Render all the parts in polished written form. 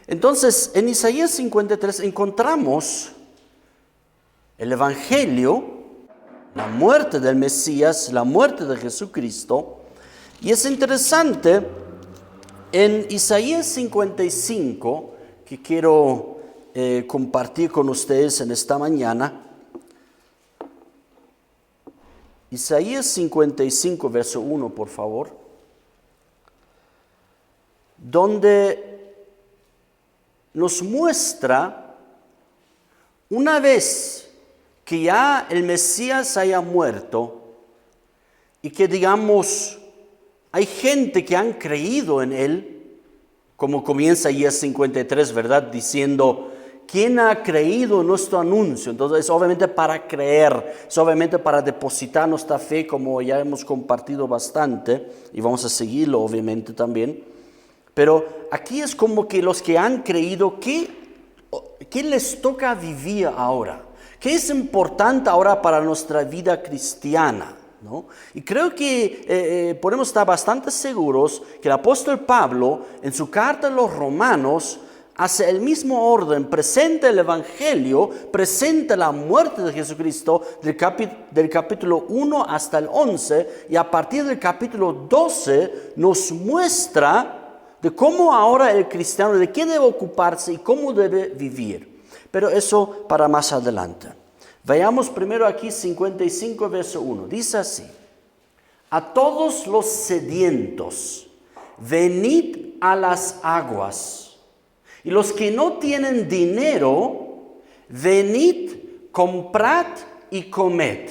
Entonces, en Isaías 53 encontramos el Evangelio, la muerte del Mesías, la muerte de Jesucristo. Y es interesante, en Isaías 55, que quiero compartir con ustedes en esta mañana. Isaías 55, verso 1, por favor. Donde nos muestra, una vez que ya el Mesías haya muerto y que digamos, hay gente que han creído en él, como comienza Isaías 53, ¿verdad? Diciendo, ¿quién ha creído en nuestro anuncio? Entonces es obviamente para creer, es obviamente para depositar nuestra fe, como ya hemos compartido bastante, y vamos a seguirlo obviamente también. Pero aquí es como que los que han creído, ¿qué les toca vivir ahora? ¿Qué es importante ahora para nuestra vida cristiana? ¿No? Y creo que podemos estar bastante seguros que el apóstol Pablo, en su carta a los Romanos, hace el mismo orden, presenta el Evangelio, presenta la muerte de Jesucristo del capítulo 1 hasta el 11, y a partir del capítulo 12 nos muestra de cómo ahora el cristiano, de qué debe ocuparse y cómo debe vivir. Pero eso para más adelante. Veamos primero aquí 55, verso 1. Dice así: a todos los sedientos, venid a las aguas. Y los que no tienen dinero, venid, comprad y comed.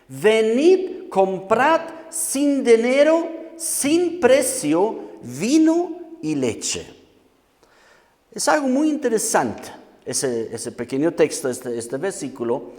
Venid, comprad sin dinero, sin precio, vino y leche. Es algo muy interesante ese pequeño texto, este versículo.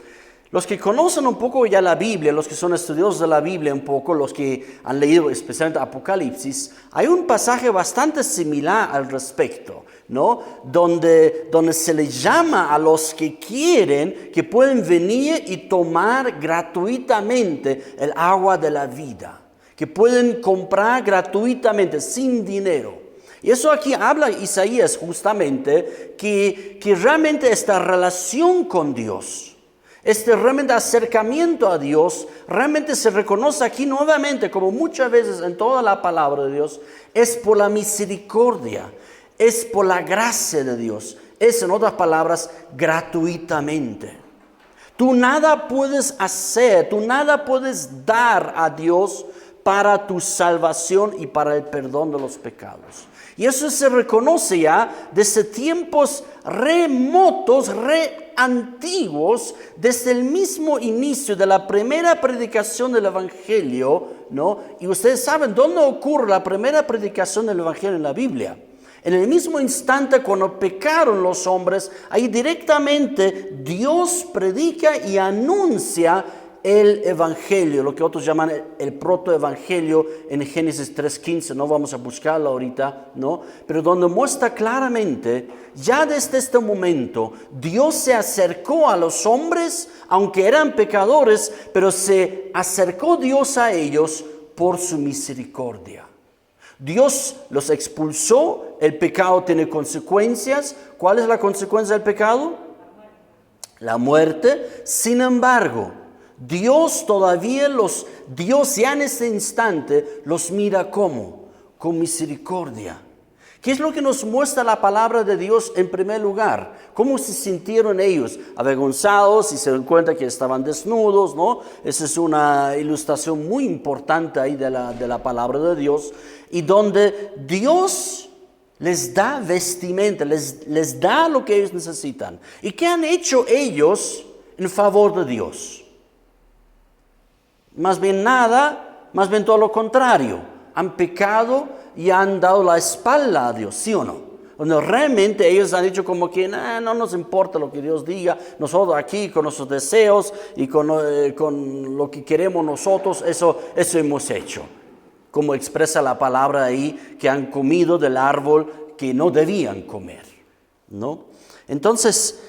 Los que conocen un poco ya la Biblia, los que son estudiosos de la Biblia un poco, los que han leído especialmente Apocalipsis, hay un pasaje bastante similar al respecto, ¿no? Donde se les llama a los que quieren, que pueden venir y tomar gratuitamente el agua de la vida, que pueden comprar gratuitamente, sin dinero. Y eso aquí habla Isaías justamente, que realmente esta relación con Dios, este realmente acercamiento a Dios, realmente se reconoce aquí nuevamente, como muchas veces en toda la palabra de Dios, es por la misericordia, es por la gracia de Dios, es en otras palabras, gratuitamente. Tú nada puedes hacer, tú nada puedes dar a Dios para tu salvación y para el perdón de los pecados. Y eso se reconoce ya desde tiempos remotos, antiguos, desde el mismo inicio de la primera predicación del Evangelio, ¿no? Y ustedes saben dónde ocurre la primera predicación del Evangelio en la Biblia. En el mismo instante cuando pecaron los hombres, ahí directamente Dios predica y anuncia el Evangelio, lo que otros llaman el protoevangelio en Génesis 3:15, no vamos a buscarlo ahorita, ¿no? Pero donde muestra claramente, ya desde este momento, Dios se acercó a los hombres, aunque eran pecadores, pero se acercó Dios a ellos por su misericordia. Dios los expulsó, el pecado tiene consecuencias. ¿Cuál es la consecuencia del pecado? La muerte. Sin embargo, Dios ya en este instante los mira como, con misericordia. ¿Qué es lo que nos muestra la palabra de Dios en primer lugar? ¿Cómo se sintieron ellos? Avergonzados y se dan cuenta que estaban desnudos, ¿no? Esa es una ilustración muy importante ahí de la palabra de Dios. Y donde Dios les da vestimenta, les da lo que ellos necesitan. ¿Y qué han hecho ellos en favor de Dios? Más bien nada, más bien todo lo contrario. Han pecado y han dado la espalda a Dios, ¿sí o no? Donde realmente ellos han dicho como que no nos importa lo que Dios diga, nosotros aquí con nuestros deseos y con lo que queremos nosotros, eso hemos hecho. Como expresa la palabra ahí, que han comido del árbol que no debían comer, ¿no? Entonces,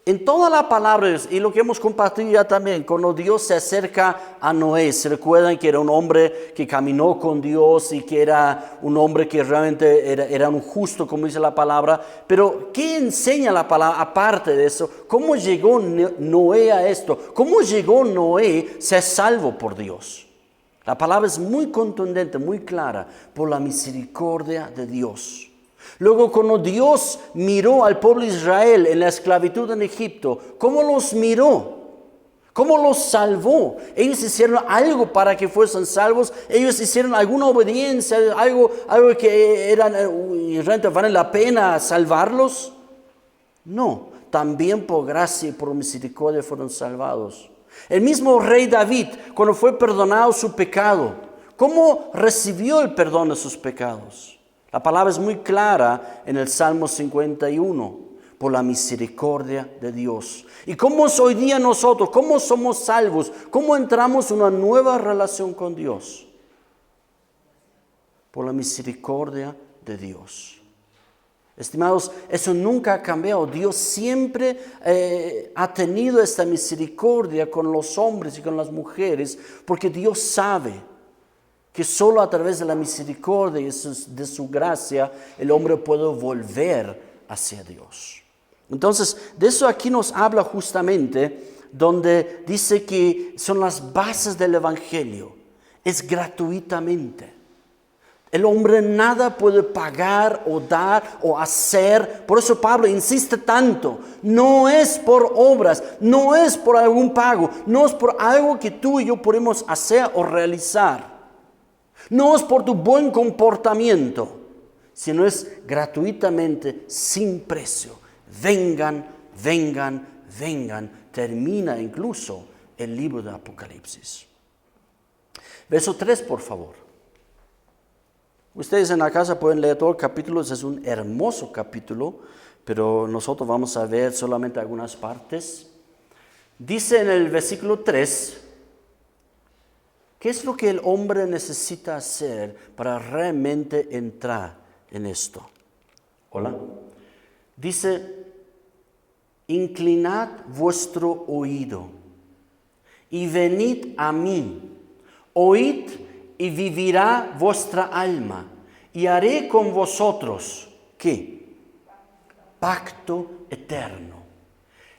En toda la palabra, y lo que hemos compartido ya también, cuando Dios se acerca a Noé, se recuerdan que era un hombre que caminó con Dios y que era un hombre que realmente era un justo, como dice la palabra. Pero, ¿qué enseña la palabra aparte de eso? ¿Cómo llegó Noé a esto? ¿Cómo llegó Noé a ser salvo por Dios? La palabra es muy contundente, muy clara, por la misericordia de Dios. Luego, cuando Dios miró al pueblo de Israel en la esclavitud en Egipto, ¿cómo los miró? ¿Cómo los salvó? Ellos hicieron algo para que fuesen salvos. Ellos hicieron alguna obediencia, algo que realmente vale la pena salvarlos. No, también por gracia y por misericordia fueron salvados. El mismo rey David, cuando fue perdonado su pecado, ¿cómo recibió el perdón de sus pecados? La palabra es muy clara en el Salmo 51, por la misericordia de Dios. ¿Y cómo es hoy día nosotros? ¿Cómo somos salvos? ¿Cómo entramos en una nueva relación con Dios? Por la misericordia de Dios. Estimados, eso nunca ha cambiado. Dios siempre ha tenido esta misericordia con los hombres y con las mujeres, porque Dios sabe que solo a través de la misericordia y de su gracia el hombre puede volver hacia Dios. Entonces, de eso aquí nos habla justamente, donde dice que son las bases del Evangelio. Es gratuitamente. El hombre nada puede pagar o dar o hacer. Por eso Pablo insiste tanto. No es por obras, no es por algún pago, no es por algo que tú y yo podemos hacer o realizar. No es por tu buen comportamiento, sino es gratuitamente, sin precio. Vengan, vengan, vengan. Termina incluso el libro de Apocalipsis. Verso 3, por favor. Ustedes en la casa pueden leer todo el capítulo, es un hermoso capítulo, pero nosotros vamos a ver solamente algunas partes. Dice en el versículo 3, ¿qué es lo que el hombre necesita hacer para realmente entrar en esto? Hola. Dice, inclinad vuestro oído y venid a mí. Oíd y vivirá vuestra alma. Y haré con vosotros, ¿qué? Pacto eterno.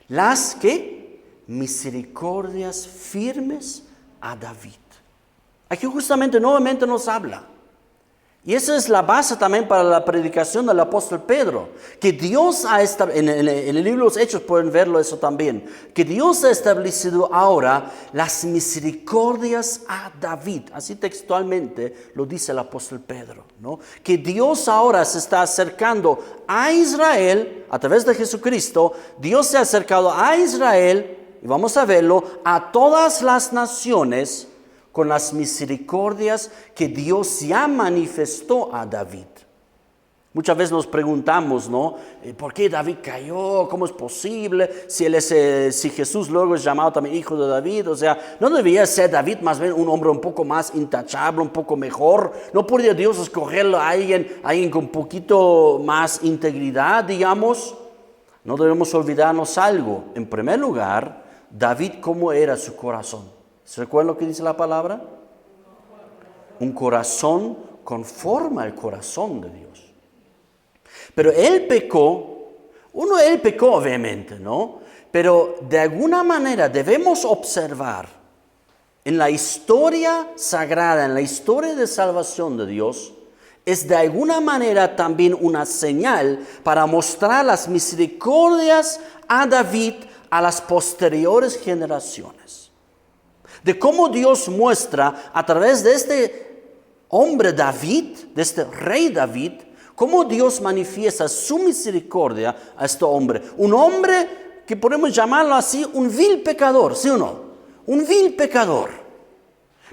Las, ¿qué? Misericordias firmes a David. Aquí justamente nuevamente nos habla. Y esa es la base también para la predicación del apóstol Pedro. Que Dios ha establecido, en el libro de los Hechos pueden verlo eso también. Que Dios ha establecido ahora las misericordias a David. Así textualmente lo dice el apóstol Pedro, ¿no? Que Dios ahora se está acercando a Israel a través de Jesucristo. Dios se ha acercado a Israel, y vamos a verlo, a todas las naciones, con las misericordias que Dios ya manifestó a David. Muchas veces nos preguntamos, ¿no? ¿Por qué David cayó? ¿Cómo es posible? Si Jesús luego es llamado también hijo de David, o sea, ¿no debería ser David más bien un hombre un poco más intachable, un poco mejor? ¿No podría Dios escogerlo a alguien con un poquito más integridad, digamos? No debemos olvidarnos algo. En primer lugar, David, ¿cómo era su corazón? ¿Se recuerdan lo que dice la palabra? Un corazón conforme al corazón de Dios. Pero él pecó obviamente, ¿no? Pero de alguna manera debemos observar en la historia sagrada, en la historia de salvación de Dios, es de alguna manera también una señal para mostrar las misericordias a David a las posteriores generaciones. De cómo Dios muestra a través de este hombre David, de este rey David, cómo Dios manifiesta su misericordia a este hombre. Un hombre que podemos llamarlo así, un vil pecador, ¿sí o no? Un vil pecador.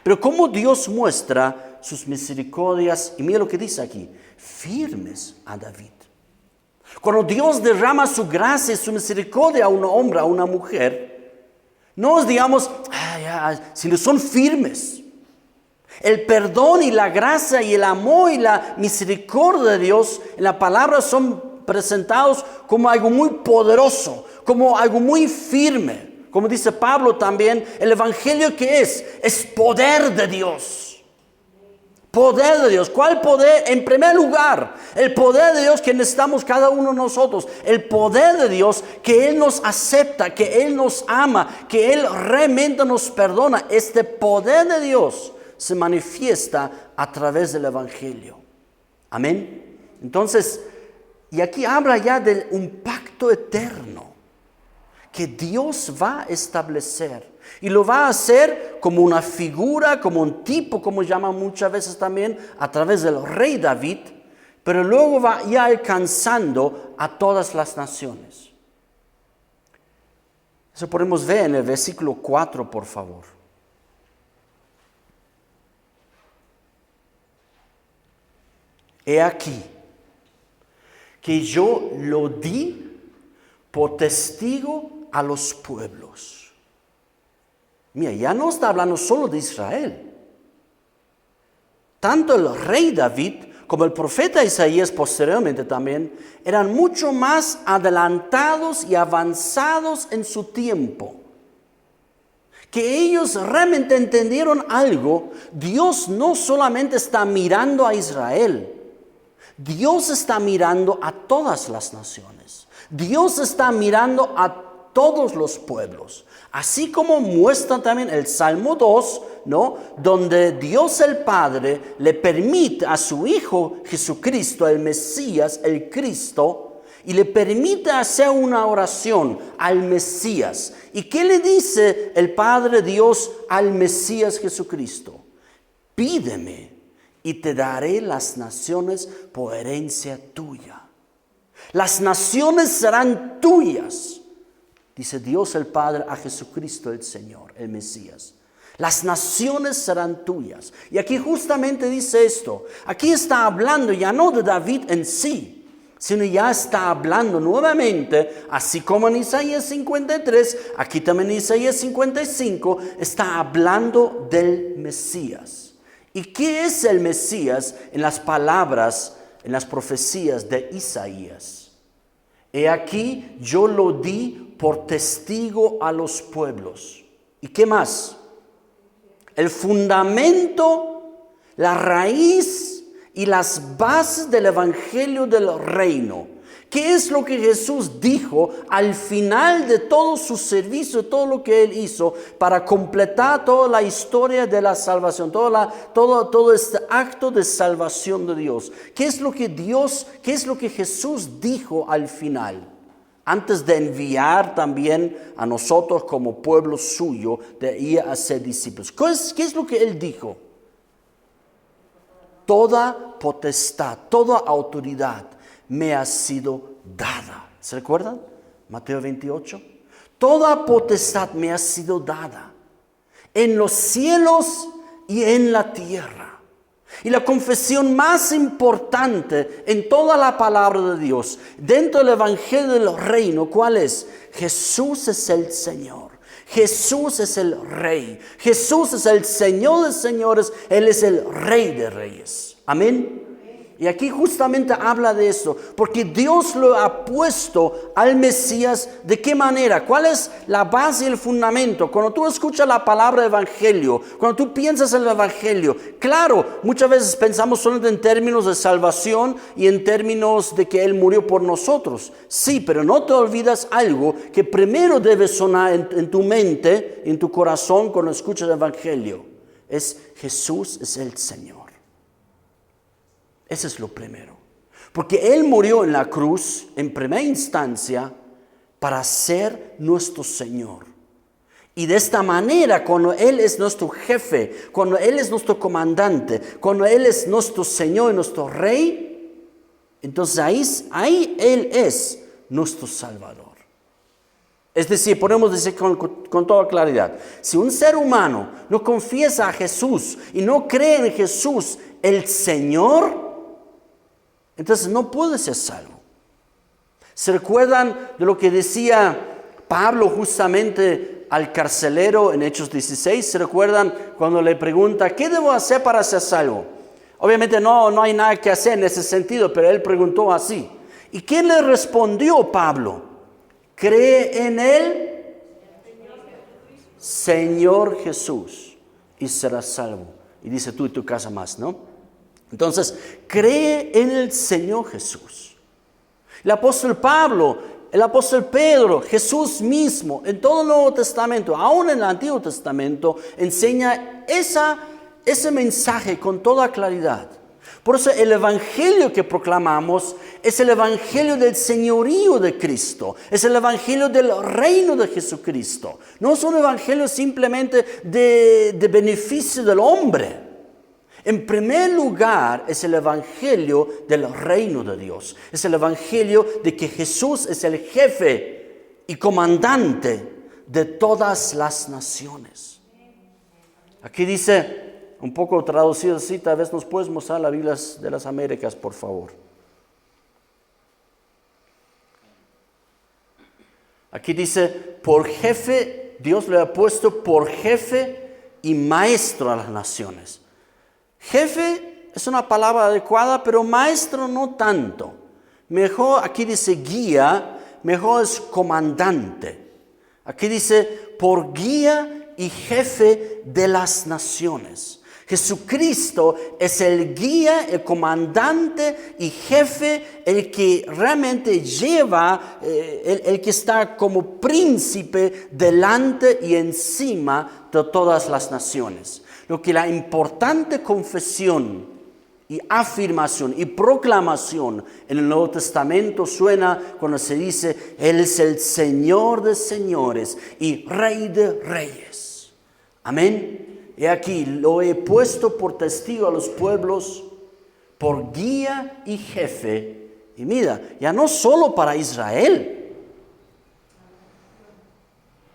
Pero cómo Dios muestra sus misericordias, y mira lo que dice aquí, firmes a David. Cuando Dios derrama su gracia y su misericordia a un hombre, a una mujer, no os digamos, sino son firmes. El perdón y la gracia y el amor y la misericordia de Dios en la palabra son presentados como algo muy poderoso, como algo muy firme. Como dice Pablo también, el evangelio ¿qué es? Es poder de Dios. Poder de Dios. ¿Cuál poder? En primer lugar, el poder de Dios que necesitamos cada uno de nosotros. El poder de Dios que Él nos acepta, que Él nos ama, que Él realmente nos perdona. Este poder de Dios se manifiesta a través del evangelio. Amén. Entonces, y aquí habla ya de un pacto eterno que Dios va a establecer. Y lo va a hacer como una figura, como un tipo, como llaman muchas veces también, a través del rey David, pero luego va ya alcanzando a todas las naciones. Eso podemos ver en el versículo 4, por favor. He aquí que yo lo di por testigo a los pueblos. Mira, ya no está hablando solo de Israel. Tanto el rey David como el profeta Isaías posteriormente también eran mucho más adelantados y avanzados en su tiempo. Que ellos realmente entendieron algo. Dios no solamente está mirando a Israel. Dios está mirando a todas las naciones. Dios está mirando a todos los pueblos. Así como muestra también el Salmo 2, ¿no? Donde Dios el Padre le permite a su Hijo Jesucristo, el Mesías, el Cristo, y le permite hacer una oración al Mesías. ¿Y qué le dice el Padre Dios al Mesías Jesucristo? Pídeme y te daré las naciones por herencia tuya. Las naciones serán tuyas. Dice Dios el Padre a Jesucristo el Señor, el Mesías. Las naciones serán tuyas. Y aquí justamente dice esto. Aquí está hablando ya no de David en sí, sino ya está hablando nuevamente, así como en Isaías 53, aquí también en Isaías 55, está hablando del Mesías. ¿Y qué es el Mesías en las palabras, en las profecías de Isaías? He aquí yo lo di por testigo a los pueblos. ¿Y qué más? El fundamento, la raíz y las bases del evangelio del reino. ¿Qué es lo que Jesús dijo al final de todo su servicio, todo lo que Él hizo para completar toda la historia de la salvación, todo este acto de salvación de Dios? ¿Qué es lo que Jesús dijo al final? Antes de enviar también a nosotros como pueblo suyo de ir a ser discípulos. ¿Qué es lo que Él dijo? Toda potestad, toda autoridad me ha sido dada. ¿Se recuerdan? Mateo 28. Toda potestad me ha sido dada en los cielos y en la tierra. Y la confesión más importante en toda la palabra de Dios, dentro del evangelio del reino, ¿cuál es? Jesús es el Señor. Jesús es el Rey. Jesús es el Señor de señores. Él es el Rey de reyes. Amén. Y aquí justamente habla de eso, porque Dios lo ha puesto al Mesías. ¿De qué manera? ¿Cuál es la base y el fundamento? Cuando tú escuchas la palabra evangelio, cuando tú piensas en el evangelio, claro, muchas veces pensamos solo en términos de salvación y en términos de que Él murió por nosotros. Sí, pero no te olvidas algo que primero debe sonar en tu mente, en tu corazón cuando escuchas el evangelio. Es Jesús es el Señor. Ese es lo primero. Porque Él murió en la cruz, en primera instancia, para ser nuestro Señor. Y de esta manera, cuando Él es nuestro jefe, cuando Él es nuestro comandante, cuando Él es nuestro Señor y nuestro Rey, entonces ahí Él es nuestro Salvador. Es decir, podemos decir con toda claridad, si un ser humano no confiesa a Jesús y no cree en Jesús, el Señor, entonces no puede ser salvo. ¿Se recuerdan de lo que decía Pablo justamente al carcelero en Hechos 16? ¿Se recuerdan cuando le pregunta, ¿qué debo hacer para ser salvo? Obviamente no hay nada que hacer en ese sentido, pero él preguntó así. ¿Y quién le respondió Pablo? Cree en él, Señor Jesús, y serás salvo. Y dice tú y tu casa más, ¿no? Entonces, cree en el Señor Jesús. El apóstol Pablo, el apóstol Pedro, Jesús mismo, en todo el Nuevo Testamento, aún en el Antiguo Testamento, enseña ese mensaje con toda claridad. Por eso el evangelio que proclamamos es el evangelio del señorío de Cristo, es el evangelio del reino de Jesucristo. No es un evangelio simplemente de beneficio del hombre. En primer lugar es el evangelio del reino de Dios. Es el evangelio de que Jesús es el jefe y comandante de todas las naciones. Aquí dice, un poco traducido así, tal vez nos puedes mostrar la Biblia de las Américas, por favor. Aquí dice, por jefe, Dios le ha puesto por jefe y maestro a las naciones. Jefe es una palabra adecuada, pero maestro no tanto. Mejor, aquí dice guía, mejor es comandante. Aquí dice, por guía y jefe de las naciones. Jesucristo es el guía, el comandante y jefe, el que realmente lleva, el que está como príncipe delante y encima de todas las naciones. Lo que la importante confesión y afirmación y proclamación en el Nuevo Testamento suena cuando se dice, Él es el Señor de señores y Rey de reyes. Amén. He aquí, lo he puesto por testigo a los pueblos, por guía y jefe. Y mira, ya no solo para Israel,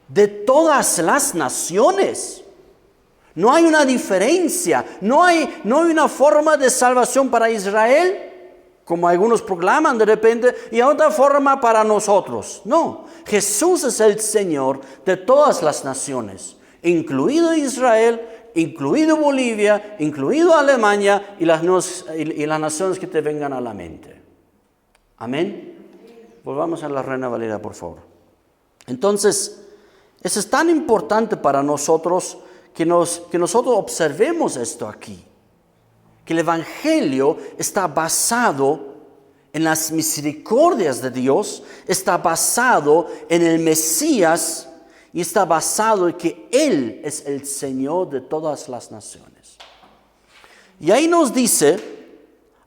de todas las naciones. No hay una diferencia, no hay una forma de salvación para Israel, como algunos proclaman de repente, y otra forma para nosotros. No, Jesús es el Señor de todas las naciones, incluido Israel, incluido Bolivia, incluido Alemania y las naciones que te vengan a la mente. Amén. Volvamos a la Reina Valera, por favor. Entonces, eso es tan importante para nosotros que nosotros observemos esto aquí. Que el Evangelio está basado en las misericordias de Dios, está basado en el Mesías y está basado en que Él es el Señor de todas las naciones. Y ahí nos dice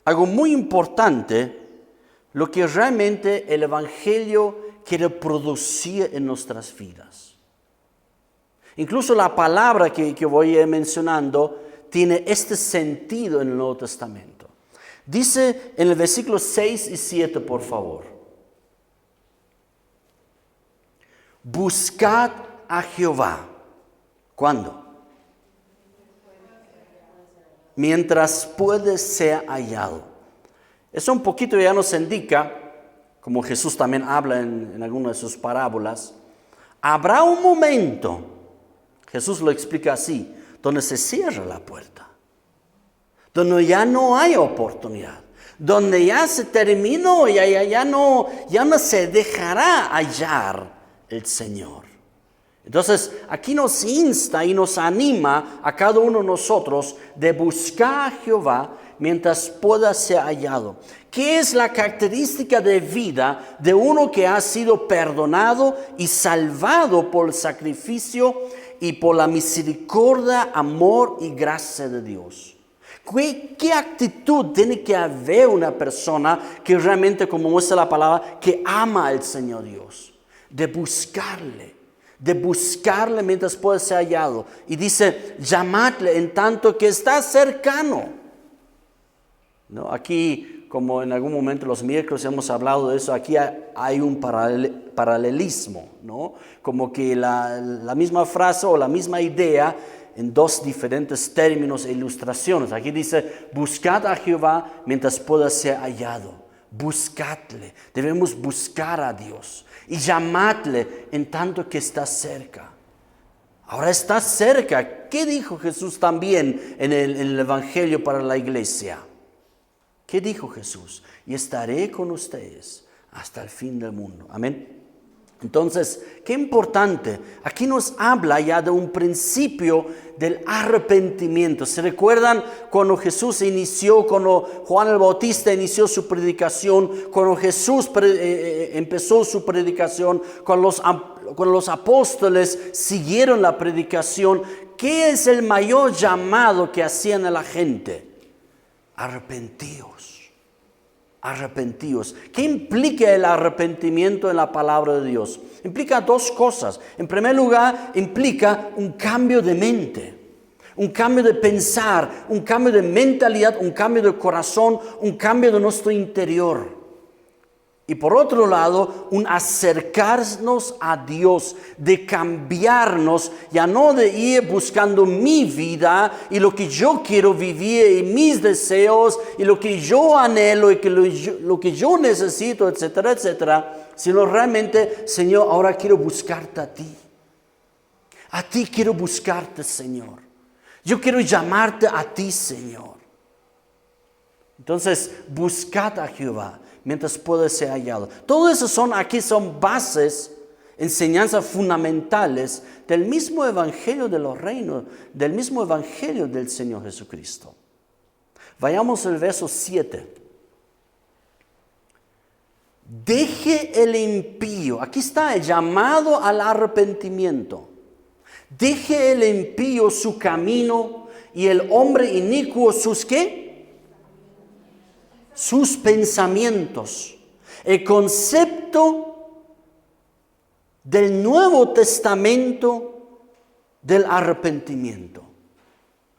algo muy importante, lo que realmente el Evangelio quiere producir en nuestras vidas. Incluso la palabra que voy mencionando tiene este sentido en el Nuevo Testamento. Dice en el versículo 6 y 7, por favor. Buscad a Jehová. ¿Cuándo? Mientras puede ser hallado. Eso un poquito ya nos indica, como Jesús también habla en algunas de sus parábolas, habrá un momento, Jesús lo explica así, donde se cierra la puerta, donde ya no hay oportunidad, donde ya se terminó, ya no se dejará hallar el Señor. Entonces, aquí nos insta y nos anima a cada uno de nosotros de buscar a Jehová mientras pueda ser hallado. ¿Qué es la característica de vida de uno que ha sido perdonado y salvado por el sacrificio y por la misericordia, amor y gracia de Dios? ¿Qué actitud tiene que haber una persona que realmente, como muestra la palabra, que ama al Señor Dios? De buscarle mientras pueda ser hallado. Y dice, llamadle en tanto que está cercano. ¿No? Aquí, como en algún momento los miércoles hemos hablado de eso, aquí hay un paralelismo, ¿no? Como que la misma frase o la misma idea en dos diferentes términos e ilustraciones. Aquí dice, buscad a Jehová mientras pueda ser hallado. Buscadle, debemos buscar a Dios y llamadle en tanto que está cerca. Ahora está cerca. ¿Qué dijo Jesús también en el Evangelio para la iglesia? ¿Qué dijo Jesús? Y estaré con ustedes hasta el fin del mundo. Amén. Entonces, qué importante. Aquí nos habla ya de un principio del arrepentimiento. ¿Se recuerdan cuando Jesús inició, cuando Juan el Bautista inició su predicación, cuando Jesús empezó su predicación, cuando los apóstoles siguieron la predicación? ¿Qué es el mayor llamado que hacían a la gente? Arrepentíos. Arrepentíos. ¿Qué implica el arrepentimiento en la palabra de Dios? Implica dos cosas. En primer lugar, implica un cambio de mente, un cambio de pensar, un cambio de mentalidad, un cambio de corazón, un cambio de nuestro interior. Y por otro lado, un acercarnos a Dios, de cambiarnos, ya no de ir buscando mi vida y lo que yo quiero vivir y mis deseos y lo que yo anhelo y lo que yo necesito, etcétera, etcétera, sino realmente, Señor, ahora quiero buscarte a ti. A ti quiero buscarte, Señor. Yo quiero llamarte a ti, Señor. Entonces, buscad a Jehová mientras pueda ser hallado. Todo eso aquí son bases, enseñanzas fundamentales del mismo evangelio de los reinos, del mismo evangelio del Señor Jesucristo. Vayamos al verso 7. Deje el impío. Aquí está el llamado al arrepentimiento. Deje el impío su camino y el hombre inicuo sus ¿qué? Sus pensamientos. El concepto del Nuevo Testamento del arrepentimiento.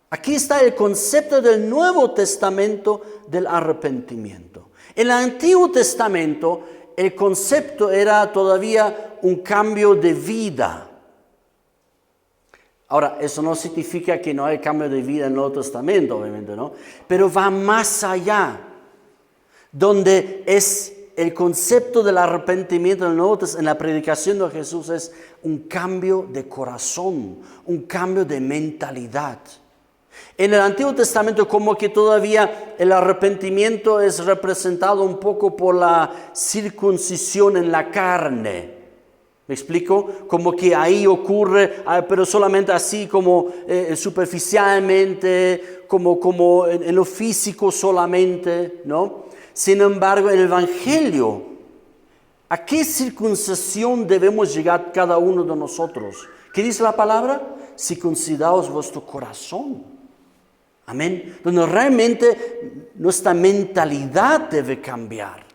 Aquí está el concepto del Nuevo Testamento del arrepentimiento. En el Antiguo Testamento el concepto era todavía un cambio de vida. Ahora, eso no significa que no hay cambio de vida en el Nuevo Testamento, obviamente, ¿no? Pero va más allá. Donde es el concepto del arrepentimiento en la predicación de Jesús es un cambio de corazón, un cambio de mentalidad. En el Antiguo Testamento como que todavía el arrepentimiento es representado un poco por la circuncisión en la carne. ¿Me explico? Como que ahí ocurre, pero solamente así como superficialmente, como en lo físico solamente, ¿no? Sin embargo, en el Evangelio, ¿a qué circuncisión debemos llegar cada uno de nosotros? ¿Qué dice la palabra? Circuncidaos vuestro corazón. Amén. Donde realmente nuestra mentalidad debe cambiar.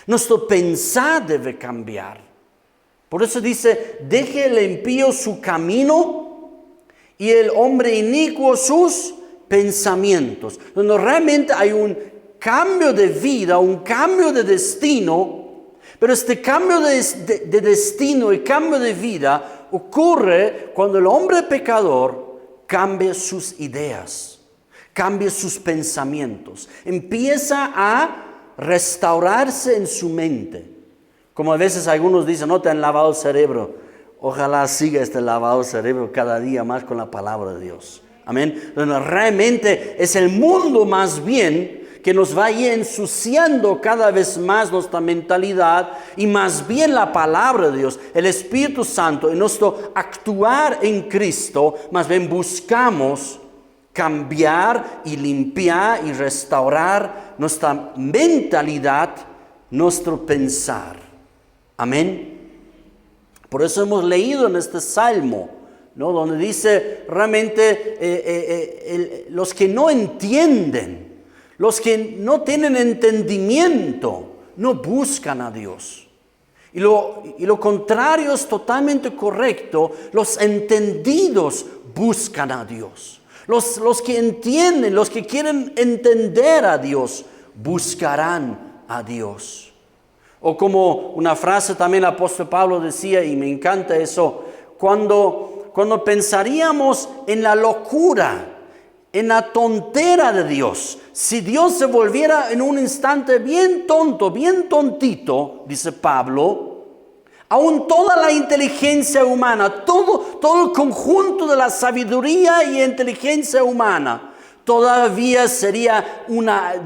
Nuestro pensar debe cambiar. Por eso dice, deje el impío su camino y el hombre inicuo sus pensamientos. Donde realmente hay un cambio de vida, un cambio de destino, pero este cambio de destino y cambio de vida ocurre cuando el hombre pecador cambia sus ideas, cambia sus pensamientos, empieza a restaurarse en su mente. Como a veces algunos dicen, no te han lavado el cerebro. Ojalá siga este lavado el cerebro cada día más con la palabra de Dios. Amén. Donde realmente es el mundo más bien que nos va a ir ensuciando cada vez más nuestra mentalidad y más bien la palabra de Dios, el Espíritu Santo, en nuestro actuar en Cristo, más bien buscamos cambiar y limpiar y restaurar nuestra mentalidad, nuestro pensar. Amén. Por eso hemos leído en este salmo, ¿no? Donde dice realmente los que no entienden, los que no tienen entendimiento, no buscan a Dios. Y lo contrario es totalmente correcto. Los entendidos buscan a Dios. Los que entienden, los que quieren entender a Dios, buscarán a Dios. O como una frase también el apóstol Pablo decía, y me encanta eso, cuando pensaríamos en la locura, en la tontera de Dios, si Dios se volviera en un instante bien tonto, bien tontito, dice Pablo, aún toda la inteligencia humana, todo el conjunto de la sabiduría y inteligencia humana,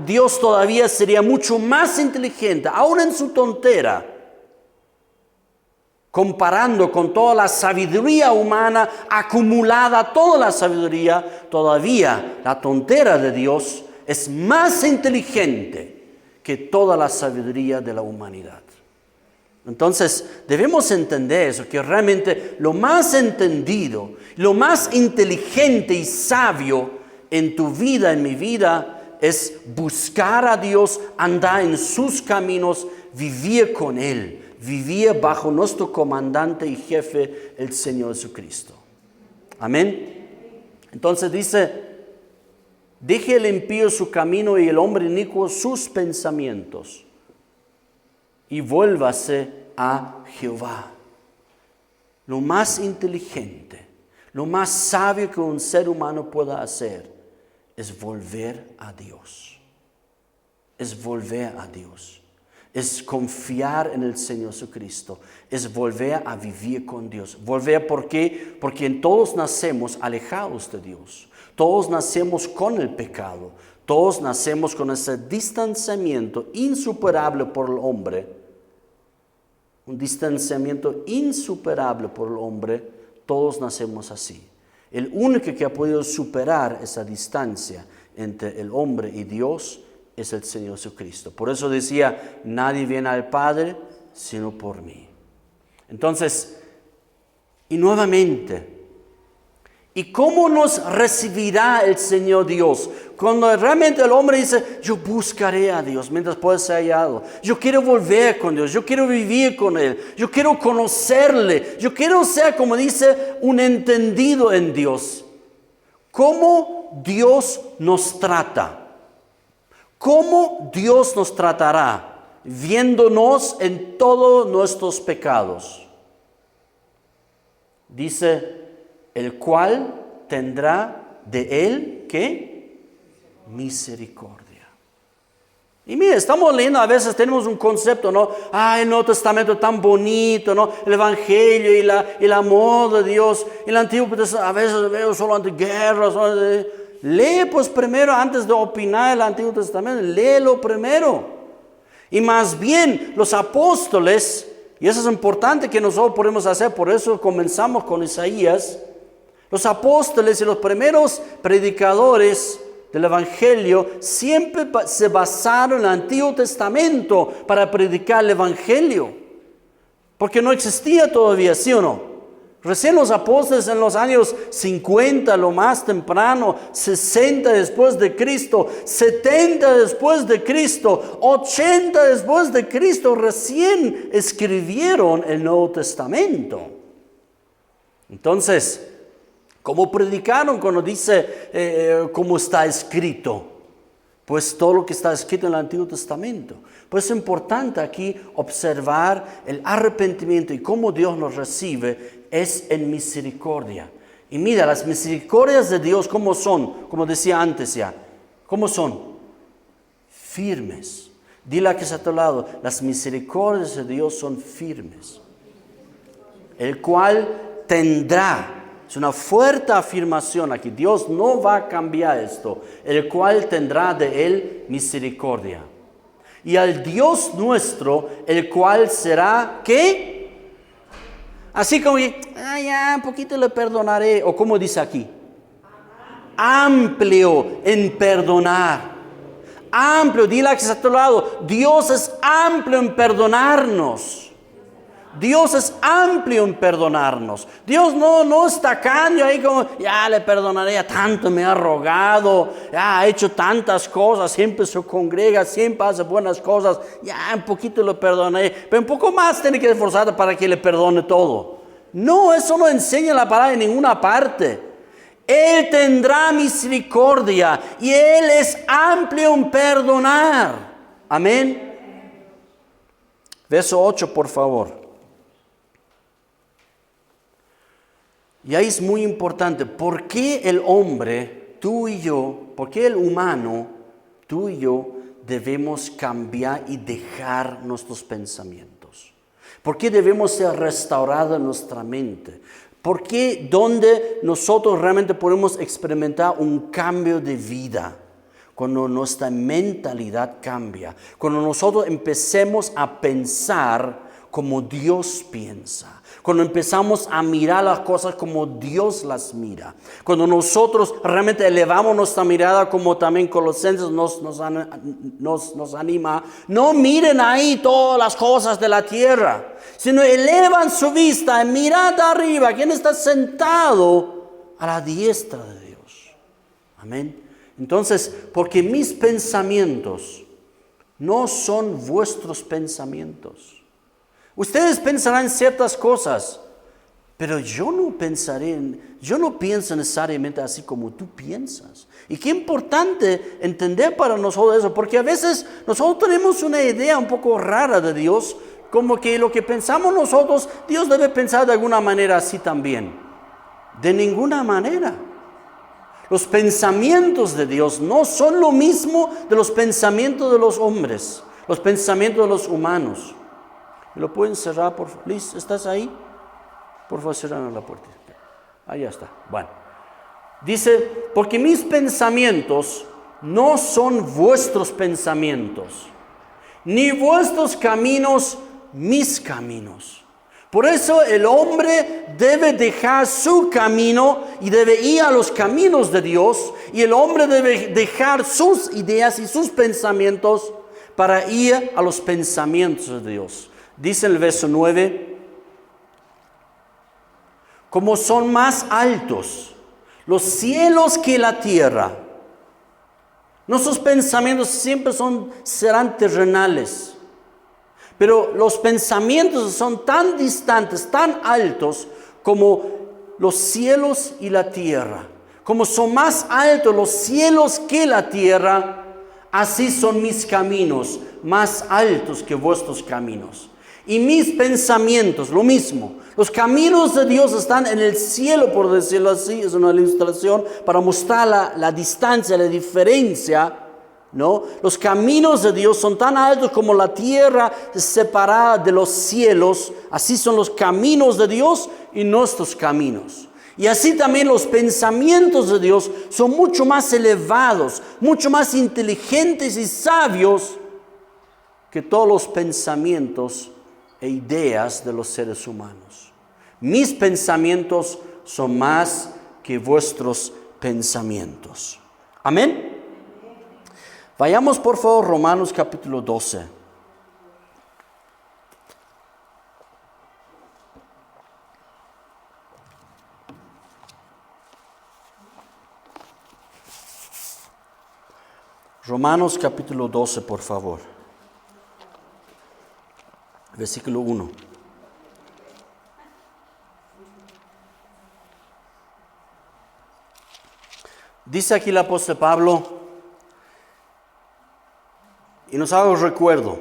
Dios todavía sería mucho más inteligente, aún en su tontera, comparando con toda la sabiduría humana acumulada, toda la sabiduría, todavía la tontera de Dios es más inteligente que toda la sabiduría de la humanidad. Entonces, debemos entender eso, que realmente lo más entendido, lo más inteligente y sabio en tu vida, en mi vida, es buscar a Dios, andar en sus caminos, vivir con Él, vivir bajo nuestro comandante y jefe, el Señor Jesucristo. Amén. Entonces dice, deje el impío su camino y el hombre inicuo sus pensamientos, y vuélvase a Jehová. Lo más inteligente, lo más sabio que un ser humano pueda hacer es volver a Dios. Es volver a Dios. Es confiar en el Señor Jesucristo. Es volver a vivir con Dios. Volver, ¿por qué? Porque todos nacemos alejados de Dios. Todos nacemos con el pecado. Todos nacemos con ese distanciamiento insuperable por el hombre. Un distanciamiento insuperable por el hombre. Todos nacemos así. El único que ha podido superar esa distancia entre el hombre y Dios es el Señor Jesucristo. Por eso decía, nadie viene al Padre sino por mí. Entonces, y nuevamente, ¿y cómo nos recibirá el Señor Dios? Cuando realmente el hombre dice, yo buscaré a Dios mientras pueda ser hallado. Yo quiero volver con Dios, yo quiero vivir con Él, yo quiero conocerle, yo quiero ser, como dice, un entendido en Dios. ¿Cómo Dios nos trata? ¿Cómo Dios nos tratará? Viéndonos en todos nuestros pecados. Dice, el cual tendrá de él, ¿qué? Misericordia. Y mire, estamos leyendo, a veces tenemos un concepto, ¿no? El Nuevo Testamento tan bonito, ¿no? El Evangelio y el amor de Dios. Y el Antiguo Testamento, a veces veo solo ante guerras. Lee pues primero, antes de opinar el Antiguo Testamento, léelo primero. Y más bien, los apóstoles, y eso es importante que nosotros podemos hacer, por eso comenzamos con Isaías. Los apóstoles y los primeros predicadores del Evangelio siempre se basaron en el Antiguo Testamento para predicar el Evangelio. Porque no existía todavía, ¿sí o no? Recién los apóstoles en los años 50, lo más temprano, 60 después de Cristo, 70 después de Cristo, 80 después de Cristo, recién escribieron el Nuevo Testamento. Entonces, ¿cómo predicaron cuando dice cómo está escrito? Pues todo lo que está escrito en el Antiguo Testamento. Pues es importante aquí observar el arrepentimiento y cómo Dios nos recibe es en misericordia. Y mira, las misericordias de Dios, ¿cómo son? Como decía antes ya, ¿cómo son? Firmes. Dile a que está a tu lado, las misericordias de Dios son firmes. El cual tendrá. Es una fuerte afirmación aquí. Dios no va a cambiar esto. El cual tendrá de él misericordia. Y al Dios nuestro, el cual será, ¿qué? Así como que, ya, un poquito le perdonaré. O como dice aquí. Amplio en perdonar. Amplio, dile a que está a tu lado. Dios es amplio en perdonarnos. Dios es amplio en perdonarnos. Dios no es tacaño ahí como, ya le perdonaré, ya tanto me ha rogado, ya ha hecho tantas cosas, siempre se congrega, siempre hace buenas cosas, ya un poquito le perdonaré, pero un poco más tiene que esforzarse para que le perdone todo. No, eso no enseña la palabra en ninguna parte. Él tendrá misericordia y Él es amplio en perdonar. Amén. Verso 8, por favor. Y ahí es muy importante, ¿por qué el hombre, tú y yo, por qué el humano, tú y yo, debemos cambiar y dejar nuestros pensamientos? ¿Por qué debemos ser restaurados en nuestra mente? Porque donde nosotros realmente podemos experimentar un cambio de vida, cuando nuestra mentalidad cambia, cuando nosotros empecemos a pensar como Dios piensa, cuando empezamos a mirar las cosas como Dios las mira, cuando nosotros realmente elevamos nuestra mirada, como también Colosenses nos anima, no miren ahí todas las cosas de la tierra, sino elevan su vista y mirad arriba, quien está sentado a la diestra de Dios. Amén. Entonces, porque mis pensamientos no son vuestros pensamientos. Ustedes pensarán ciertas cosas, pero yo no pienso necesariamente así como tú piensas. Y qué importante entender para nosotros eso, porque a veces nosotros tenemos una idea un poco rara de Dios, como que lo que pensamos nosotros, Dios debe pensar de alguna manera así también. De ninguna manera. Los pensamientos de Dios no son lo mismo de los pensamientos de los hombres, los pensamientos de los humanos. ¿Me lo pueden cerrar, por favor? Liz, ¿estás ahí? Por favor, cierran la puerta. Ahí está. Bueno. Dice, porque mis pensamientos no son vuestros pensamientos, ni vuestros caminos mis caminos. Por eso el hombre debe dejar su camino y debe ir a los caminos de Dios, y el hombre debe dejar sus ideas y sus pensamientos para ir a los pensamientos de Dios. Dice el verso 9, como son más altos los cielos que la tierra. Nuestros pensamientos siempre serán terrenales. Pero los pensamientos son tan distantes, tan altos como los cielos y la tierra. Como son más altos los cielos que la tierra, así son mis caminos, más altos que vuestros caminos. Y mis pensamientos, lo mismo. Los caminos de Dios están en el cielo, por decirlo así. Es una ilustración para mostrar la distancia, la diferencia, ¿no? Los caminos de Dios son tan altos como la tierra separada de los cielos. Así son los caminos de Dios y nuestros caminos. Y así también los pensamientos de Dios son mucho más elevados, mucho más inteligentes y sabios que todos los pensamientos e ideas de los seres humanos. Mis pensamientos son más que vuestros pensamientos. Amén. Vayamos por favor Romanos capítulo 12. Romanos capítulo 12, por favor. Versículo 1. Dice aquí el apóstol Pablo, y nos hago recuerdo.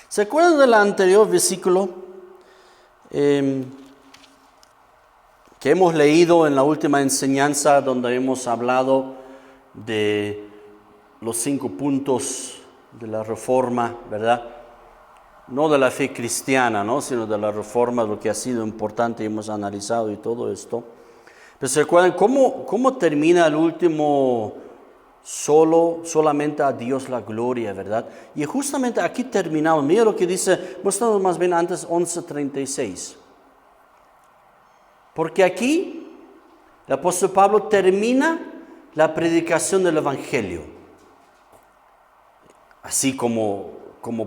¿Se acuerdan del anterior versículo que hemos leído en la última enseñanza, donde hemos hablado de los 5 puntos de la reforma, ¿verdad? No de la fe cristiana, ¿no? Sino de la reforma, lo que ha sido importante, hemos analizado y todo esto. Pero ¿se acuerdan cómo termina el último? Solamente a Dios la gloria, ¿verdad? Y justamente aquí terminamos. Mira lo que dice, mostramos más bien antes 11:36. Porque aquí el apóstol Pablo termina la predicación del Evangelio. Así como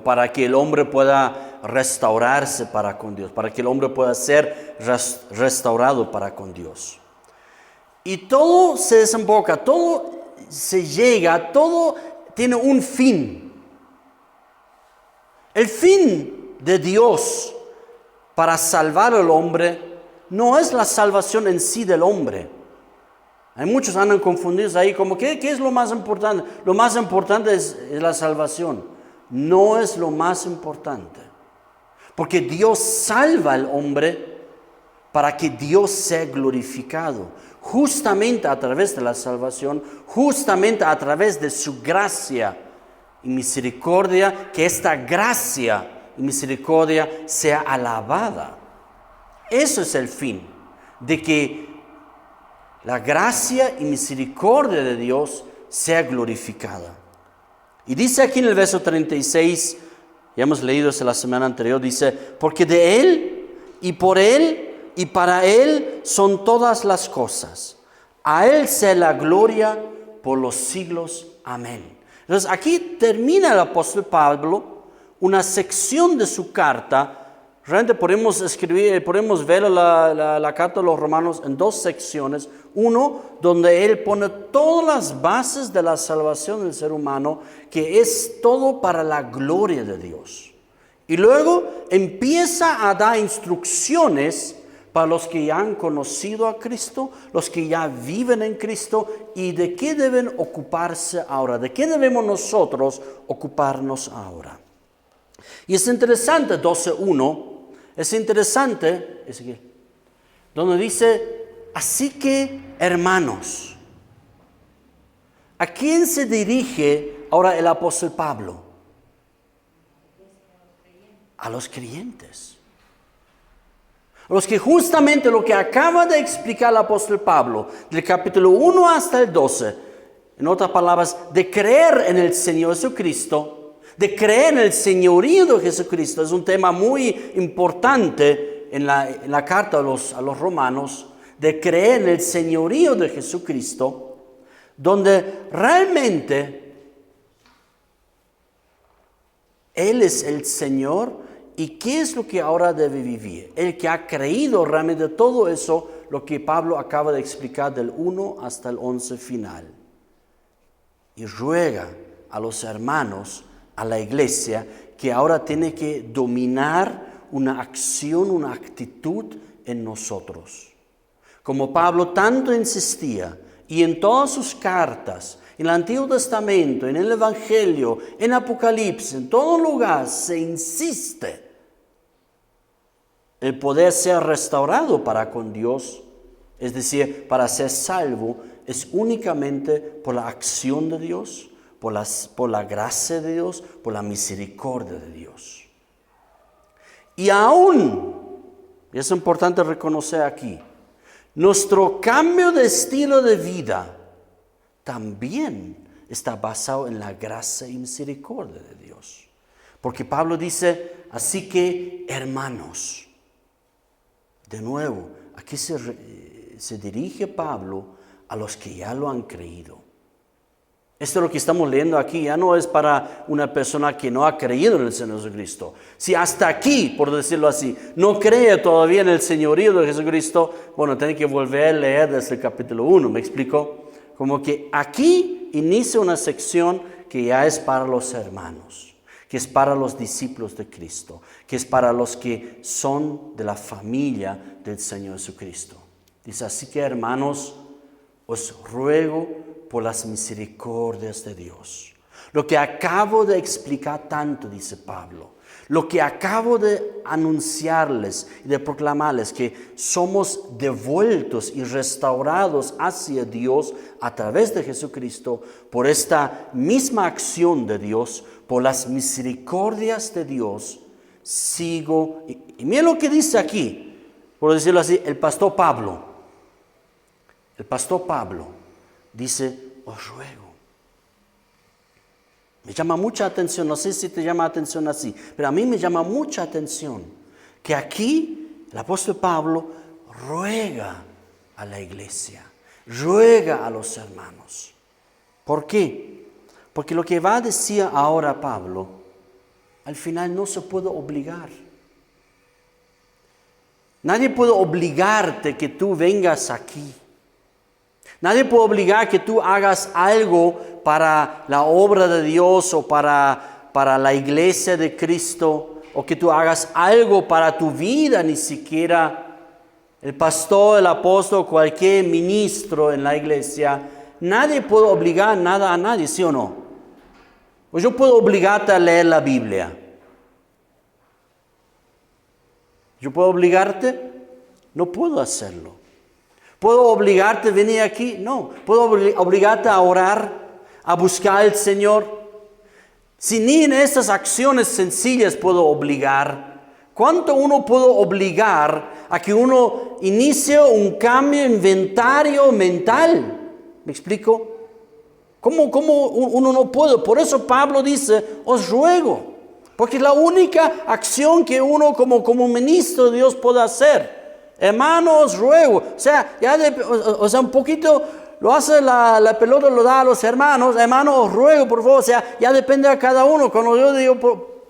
para que el hombre pueda restaurarse para con Dios, para que el hombre pueda ser restaurado para con Dios. Y todo se desemboca, todo se llega, todo tiene un fin. El fin de Dios para salvar al hombre no es la salvación en sí del hombre. Hay muchos andan confundidos ahí como, ¿qué es lo más importante? Lo más importante es la salvación. No es lo más importante. Porque Dios salva al hombre para que Dios sea glorificado. Justamente a través de la salvación, justamente a través de su gracia y misericordia, que esta gracia y misericordia sea alabada. Eso es el fin. de que la gracia y misericordia de Dios sea glorificada. Y dice aquí en el verso 36, ya hemos leído eso la semana anterior, dice, porque de Él y por Él y para Él son todas las cosas. A Él sea la gloria por los siglos. Amén. Entonces aquí termina el apóstol Pablo una sección de su carta. Realmente podemos ver la carta de los Romanos en dos secciones. Uno, donde él pone todas las bases de la salvación del ser humano, que es todo para la gloria de Dios. Y luego empieza a dar instrucciones para los que ya han conocido a Cristo, los que ya viven en Cristo, y de qué deben ocuparse ahora, de qué debemos nosotros ocuparnos ahora. Y es interesante, 12.1, es interesante, donde dice, así que hermanos, ¿a quién se dirige ahora el apóstol Pablo? A los creyentes. Los que justamente lo que acaba de explicar el apóstol Pablo, del capítulo 1 hasta el 12, en otras palabras, de creer en el Señor Jesucristo, de creer en el señorío de Jesucristo, es un tema muy importante en la carta a los romanos, de creer en el señorío de Jesucristo, donde realmente Él es el Señor. ¿Y qué es lo que ahora debe vivir? El que ha creído realmente todo eso, lo que Pablo acaba de explicar del 1 hasta el 11 final. Y ruega a los hermanos, a la iglesia, que ahora tiene que dominar una acción, una actitud en nosotros. Como Pablo tanto insistía, y en todas sus cartas, en el Antiguo Testamento, en el Evangelio, en Apocalipsis, en todo lugar se insiste el poder ser restaurado para con Dios, es decir, para ser salvo, es únicamente por la acción de Dios, por la gracia de Dios, por la misericordia de Dios. Y aún, y es importante reconocer aquí, nuestro cambio de estilo de vida también está basado en la gracia y misericordia de Dios. Porque Pablo dice, así que hermanos, de nuevo, aquí se dirige Pablo a los que ya lo han creído. Esto es lo que estamos leyendo aquí, ya no es para una persona que no ha creído en el Señor Jesucristo. Si hasta aquí, por decirlo así, no cree todavía en el señorío de Jesucristo, bueno, tiene que volver a leer desde el capítulo 1, ¿me explico? Como que aquí inicia una sección que ya es para los hermanos, que es para los discípulos de Cristo, que es para los que son de la familia del Señor Jesucristo. Dice, así que hermanos, os ruego por las misericordias de Dios. Lo que acabo de explicar tanto, dice Pablo, lo que acabo de anunciarles y de proclamarles, que somos devueltos y restaurados hacia Dios a través de Jesucristo, por esta misma acción de Dios, por las misericordias de Dios, sigo. Y mira lo que dice aquí, por decirlo así, el pastor Pablo. El pastor Pablo dice, os ruego. Me llama mucha atención, no sé si te llama atención así, pero a mí me llama mucha atención que aquí el apóstol Pablo ruega a la iglesia, ruega a los hermanos. ¿Por qué? Porque lo que va a decir ahora Pablo, al final no se puede obligar. Nadie puede obligarte que tú vengas aquí. Nadie puede obligar que tú hagas algo para la obra de Dios o para la iglesia de Cristo, o que tú hagas algo para tu vida, ni siquiera el pastor, el apóstol, cualquier ministro en la iglesia. Nadie puede obligar nada a nadie, ¿sí o no? Pues yo puedo obligarte a leer la Biblia. ¿Yo puedo obligarte? No puedo hacerlo. ¿Puedo obligarte a venir aquí? No. ¿Puedo obligarte a orar, a buscar al Señor? Si ni en estas acciones sencillas puedo obligar, ¿Cuánto uno puede obligar a que uno inicie un cambio inventario mental? ¿Me explico? ¿Cómo uno no puede? Por eso Pablo dice, os ruego. Porque es la única acción que uno como ministro de Dios puede hacer. Hermano, os ruego. O sea, un poquito lo hace la pelota, lo da a los hermanos. Hermano, os ruego, por favor. O sea, ya depende de cada uno. Cuando yo digo,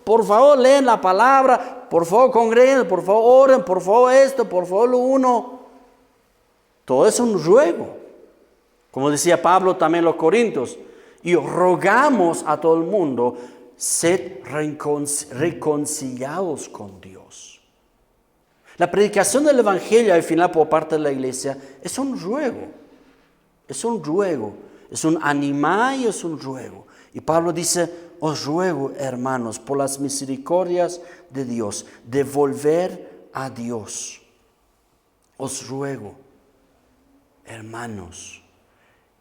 por favor, leen la palabra. Por favor, congreguen. Por favor, oren. Por favor, esto. Por favor, lo uno. Todo es un ruego. Como decía Pablo también en los Corintios. Y rogamos a todo el mundo, sed reconciliados con Dios. La predicación del Evangelio al final por parte de la iglesia es un ruego. Es un ruego. Es un animar y es un ruego. Y Pablo dice, os ruego, hermanos, por las misericordias de Dios, de volver a Dios. Os ruego, hermanos.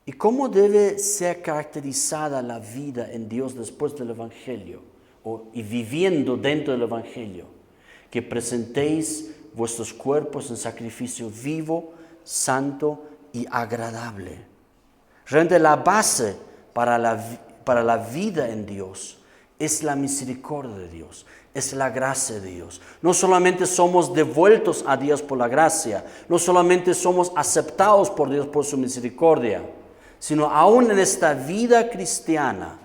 ¿Y cómo debe ser caracterizada la vida en Dios después del Evangelio? Y viviendo dentro del Evangelio. Que presentéis vuestros cuerpos en sacrificio vivo, santo y agradable. Realmente la base para la vida en Dios es la misericordia de Dios, es la gracia de Dios. No solamente somos devueltos a Dios por la gracia, no solamente somos aceptados por Dios por su misericordia, sino aún en esta vida cristiana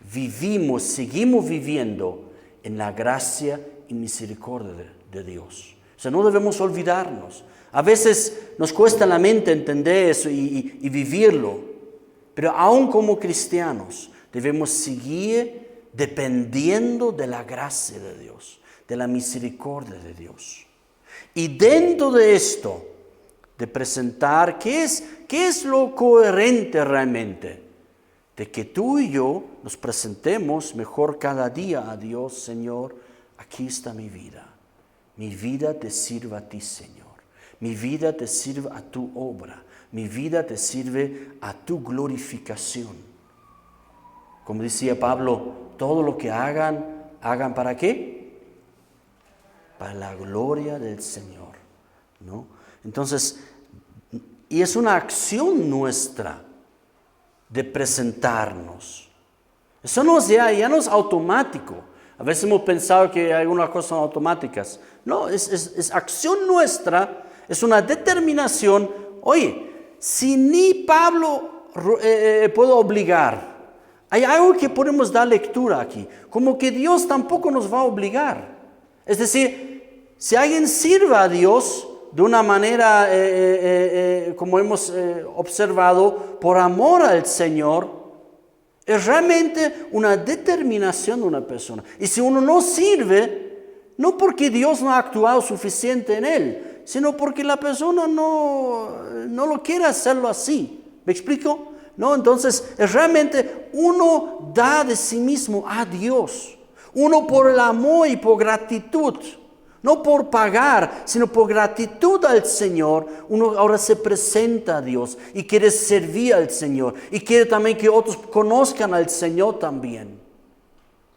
seguimos viviendo en la gracia y misericordia de Dios. O sea, no debemos olvidarnos. A veces nos cuesta la mente entender eso y vivirlo, pero aún como cristianos debemos seguir dependiendo de la gracia de Dios, de la misericordia de Dios. Y dentro de esto, de presentar qué es lo coherente realmente, de que tú y yo nos presentemos mejor cada día a Dios. Señor, aquí está mi vida te sirve a ti, Señor, mi vida te sirve a tu obra, mi vida te sirve a tu glorificación. Como decía Pablo, todo lo que hagan ¿para qué? Para la gloria del Señor, ¿no? Entonces, y es una acción nuestra de presentarnos. Eso ya no es automático. A veces hemos pensado que algunas cosas son automáticas. No, es acción nuestra, es una determinación. Oye, si ni Pablo puede obligar, hay algo que podemos dar lectura aquí, como que Dios tampoco nos va a obligar. Es decir, si alguien sirve a Dios de una manera, como hemos observado, por amor al Señor, es realmente una determinación de una persona. Y si uno no sirve, no porque Dios no ha actuado suficiente en él, sino porque la persona no lo quiere hacerlo así. ¿Me explico? No, entonces es realmente uno da de sí mismo a Dios. Uno por el amor y por gratitud. No por pagar, sino por gratitud al Señor, uno ahora se presenta a Dios y quiere servir al Señor. Y quiere también que otros conozcan al Señor también.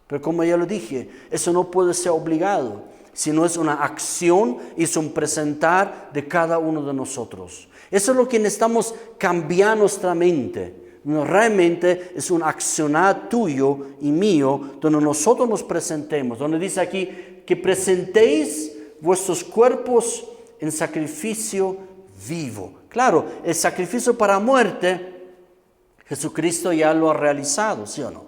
Pero como ya lo dije, eso no puede ser obligado, sino es una acción y es un presentar de cada uno de nosotros. Eso es lo que necesitamos cambiar nuestra mente. No, realmente es un accionar tuyo y mío, donde nosotros nos presentemos, donde dice aquí, que presentéis vuestros cuerpos en sacrificio vivo. Claro, el sacrificio para muerte, Jesucristo ya lo ha realizado, ¿sí o no?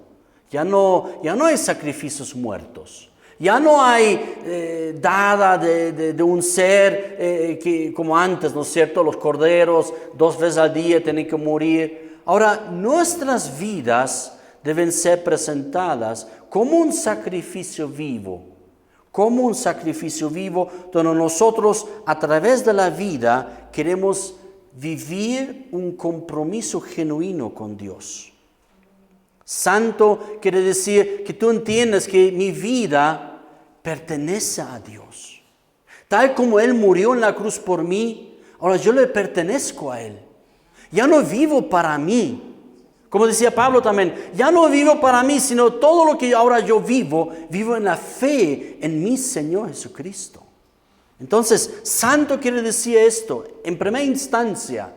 Ya no hay sacrificios muertos. Ya no hay dada de un ser que como antes, ¿no es cierto? Los corderos 2 veces al día tienen que morir. Ahora, nuestras vidas deben ser presentadas como un sacrificio vivo. Como un sacrificio vivo donde nosotros a través de la vida queremos vivir un compromiso genuino con Dios. Santo quiere decir que tú entiendes que mi vida pertenece a Dios. Tal como Él murió en la cruz por mí, ahora yo le pertenezco a Él. Ya no vivo para mí, Como decía Pablo también, ya no vivo para mí, sino todo lo que ahora yo vivo en la fe en mi Señor Jesucristo. Entonces, santo quiere decir esto, en primera instancia,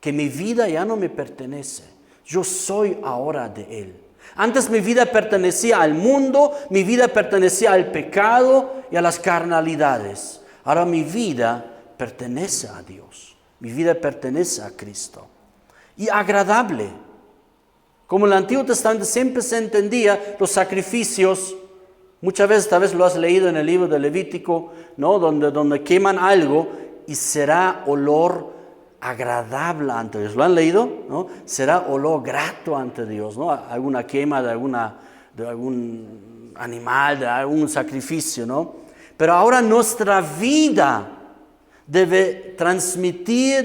que mi vida ya no me pertenece. Yo soy ahora de Él. Antes mi vida pertenecía al mundo, mi vida pertenecía al pecado y a las carnalidades. Ahora mi vida pertenece a Dios. Mi vida pertenece a Cristo. Y agradable. Como en el Antiguo Testamento siempre se entendía los sacrificios. Muchas veces, tal vez lo has leído en el libro de Levítico, ¿no? Donde queman algo y será olor agradable ante Dios. ¿Lo han leído? ¿No? Será olor grato ante Dios, ¿no? Alguna quema de algún animal, de algún sacrificio, ¿no? Pero ahora nuestra vida debe transferir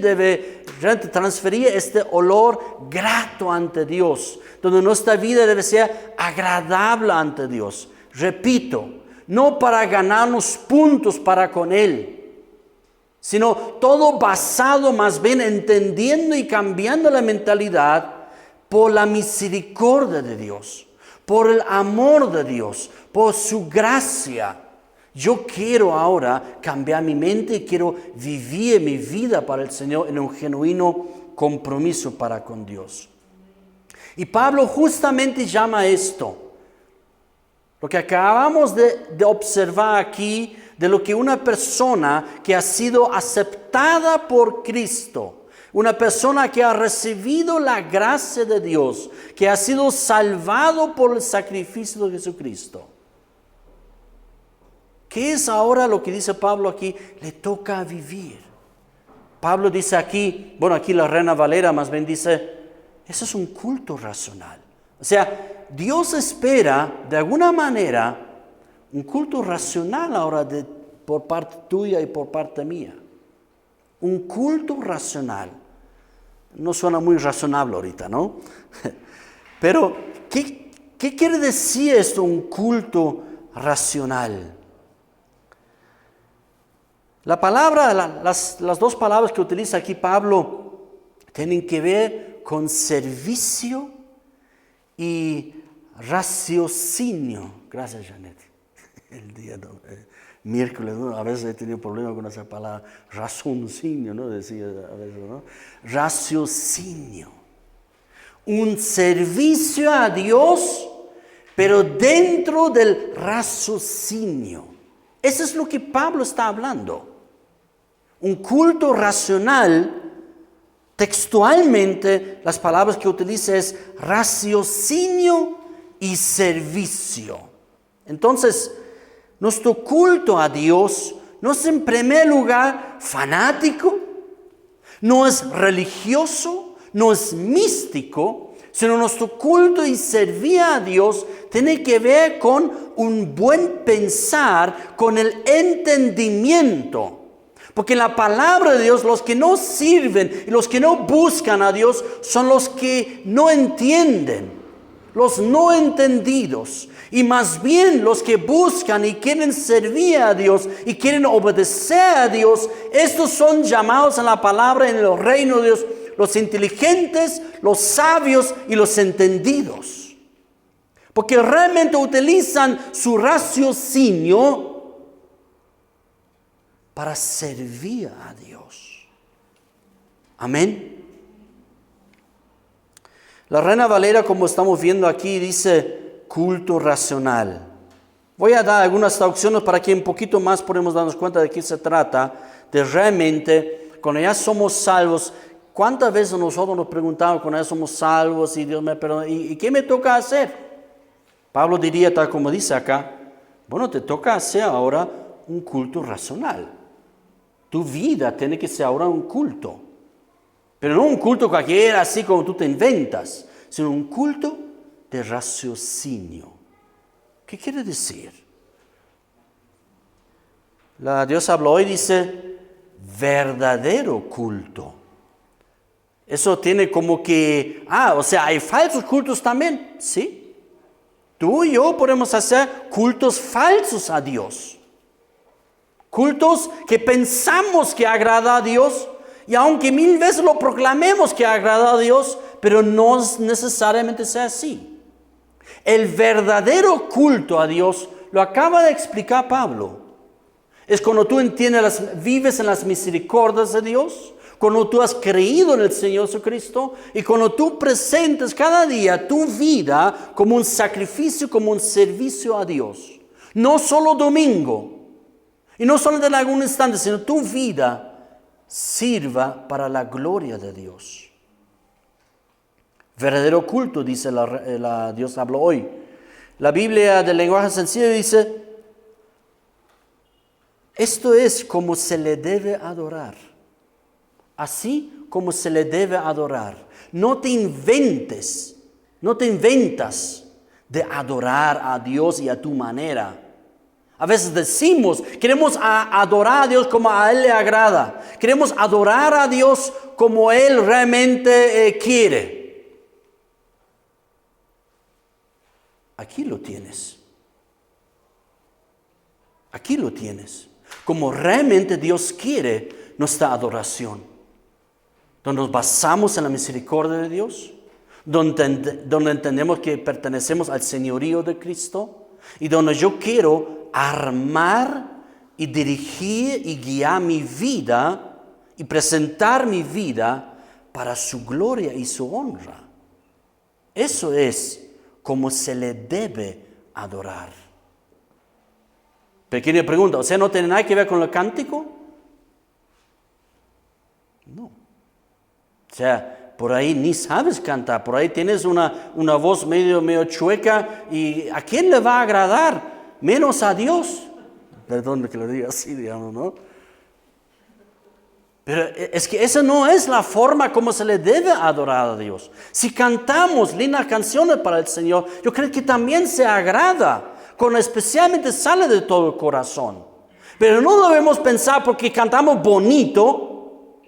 este olor grato ante Dios, donde nuestra vida debe ser agradable ante Dios. Repito, no para ganarnos puntos para con Él, sino todo basado más bien entendiendo y cambiando la mentalidad por la misericordia de Dios, por el amor de Dios, por su gracia. Yo quiero ahora cambiar mi mente y quiero vivir mi vida para el Señor en un genuino compromiso para con Dios. Y Pablo justamente llama esto, lo que acabamos de observar aquí, de lo que una persona que ha sido aceptada por Cristo, una persona que ha recibido la gracia de Dios, que ha sido salvado por el sacrificio de Jesucristo. ¿Qué es ahora lo que dice Pablo aquí? Le toca vivir. Pablo dice aquí, aquí la Reina Valera más bien dice, eso es un culto racional. O sea, Dios espera de alguna manera un culto racional ahora por parte tuya y por parte mía. Un culto racional. No suena muy razonable ahorita, ¿no? Pero, ¿qué quiere decir esto, un culto racional? La palabra, las dos palabras que utiliza aquí Pablo tienen que ver con servicio y raciocinio. Gracias, Janet. El día miércoles, ¿no? A veces he tenido problemas con esa palabra, raciocinio, ¿no? Decía a veces, ¿no? Raciocinio. Un servicio a Dios, pero dentro del raciocinio. Eso es lo que Pablo está hablando. Un culto racional, textualmente, las palabras que utiliza es raciocinio y servicio. Entonces, nuestro culto a Dios no es en primer lugar fanático, no es religioso, no es místico, sino nuestro culto y servir a Dios tiene que ver con un buen pensar, con el entendimiento. Porque en la palabra de Dios, los que no sirven y los que no buscan a Dios son los que no entienden, los no entendidos. Y más bien los que buscan y quieren servir a Dios y quieren obedecer a Dios, estos son llamados en la palabra en el reino de Dios, los inteligentes, los sabios y los entendidos. Porque realmente utilizan su raciocinio para servir a Dios. Amén. La Reina Valera, como estamos viendo aquí, dice culto racional. Voy a dar algunas traducciones para que un poquito más podamos darnos cuenta de qué se trata, de realmente, cuando ya somos salvos. ¿Cuántas veces nosotros nos preguntamos cuando ya somos salvos y Dios me perdona? ¿Y qué me toca hacer? Pablo diría, tal como dice acá, te toca hacer ahora un culto racional. Tu vida tiene que ser ahora un culto. Pero no un culto cualquiera, así como tú te inventas, sino un culto de raciocinio. ¿Qué quiere decir? La Dios habló hoy, dice, verdadero culto. Eso tiene como que, ¿hay falsos cultos también? Sí. Tú y yo podemos hacer cultos falsos a Dios. Cultos que pensamos que agrada a Dios, y aunque 1000 veces lo proclamemos que agrada a Dios, pero no necesariamente sea así. El verdadero culto a Dios lo acaba de explicar Pablo. Es cuando tú entiendes, vives en las misericordias de Dios, cuando tú has creído en el Señor Jesucristo y cuando tú presentes cada día tu vida como un sacrificio, como un servicio a Dios. No solo domingo y no solo en algún instante, sino tu vida sirva para la gloria de Dios. Verdadero culto, dice Dios habló hoy. La Biblia del lenguaje sencillo dice, esto es como se le debe adorar. Así como se le debe adorar. No te inventas de adorar a Dios y a tu manera. A veces decimos, queremos adorar a Dios como a Él le agrada. Queremos adorar a Dios como Él realmente quiere. Aquí lo tienes. Aquí lo tienes. Como realmente Dios quiere nuestra adoración. Donde nos basamos en la misericordia de Dios. Donde entendemos que pertenecemos al señorío de Cristo. Y donde yo quiero armar y dirigir y guiar mi vida y presentar mi vida para su gloria y su honra. Eso es como se le debe adorar. Pequeña pregunta, o sea, ¿no tiene nada que ver con el cántico? No. O sea, por ahí ni sabes cantar, por ahí tienes una voz medio chueca y ¿a quién le va a agradar? Menos a Dios. Perdón que lo diga así, digamos, ¿no? Pero es que esa no es la forma como se le debe adorar a Dios. Si cantamos lindas canciones para el Señor, yo creo que también se agrada, cuando especialmente sale de todo el corazón. Pero no debemos pensar porque cantamos bonito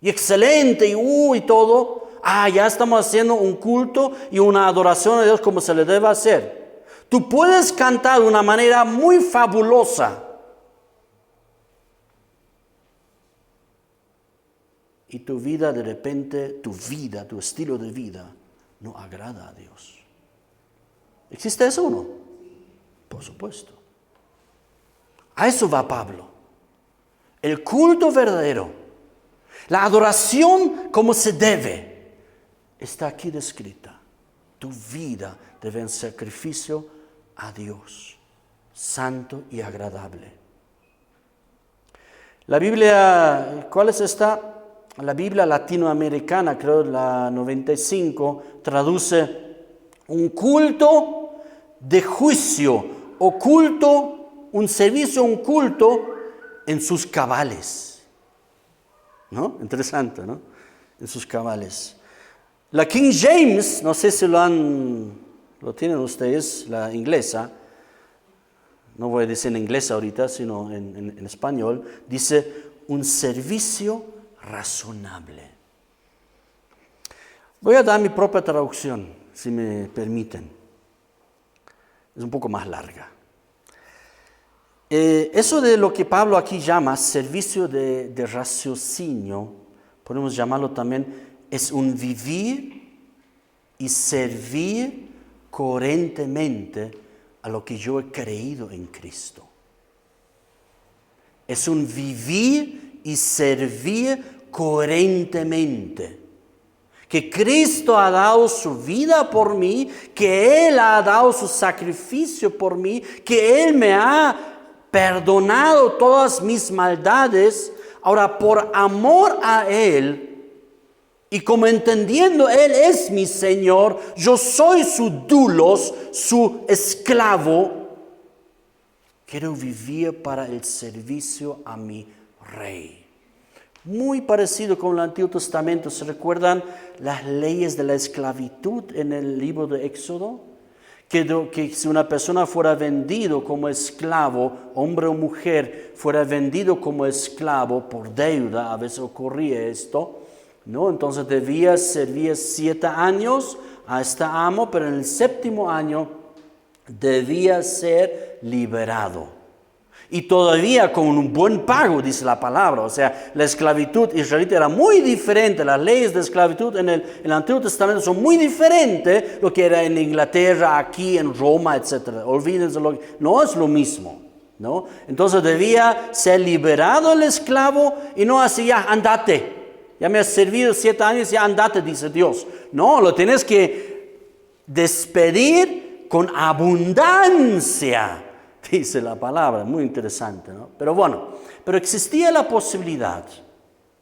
y excelente y todo, ya estamos haciendo un culto y una adoración a Dios como se le debe hacer. Tú puedes cantar de una manera muy fabulosa. Y tu vida de repente, tu estilo de vida, no agrada a Dios. ¿Existe eso o no? Por supuesto. A eso va Pablo. El culto verdadero, la adoración como se debe, está aquí descrita. Tu vida debe ser sacrificio a Dios, santo y agradable. La Biblia, ¿cuál es esta? La Biblia latinoamericana, creo la 95, traduce un culto de juicio o culto, un servicio, un culto en sus cabales. ¿No? Interesante, ¿no? En sus cabales. La King James, no sé si lo tienen ustedes, la inglesa, no voy a decir en inglés ahorita, sino en español, dice un servicio razonable. Voy a dar mi propia traducción, si me permiten. Es un poco más larga. Eso de lo que Pablo aquí llama servicio de raciocinio, podemos llamarlo también, es un vivir y servir coherentemente a lo que yo he creído en Cristo. Es un vivir y servir coherentemente. Que Cristo ha dado su vida por mí, que Él ha dado su sacrificio por mí, que Él me ha perdonado todas mis maldades. Ahora, por amor a Él, y como entendiendo Él es mi Señor, yo soy su doulos, su esclavo, quiero vivir para el servicio a mi Rey. Muy parecido con el Antiguo Testamento. ¿Se recuerdan las leyes de la esclavitud en el libro de Éxodo? Que si una persona fuera vendido como esclavo, hombre o mujer, fuera vendido como esclavo por deuda, a veces ocurría esto, ¿no? Entonces debía servir 7 años a este amo, pero en el 7º año debía ser liberado. Y todavía con un buen pago, dice la palabra. O sea, la esclavitud israelita era muy diferente. Las leyes de esclavitud en el Antiguo Testamento son muy diferentes lo que era en Inglaterra, aquí, en Roma, etc. Olvídense, no es lo mismo, ¿no? Entonces debía ser liberado el esclavo y no así, ya, andate. Ya me has servido 7 años, ya andate, dice Dios. No, lo tienes que despedir con abundancia, dice la palabra. Muy interesante, ¿no? Pero bueno, pero existía la posibilidad,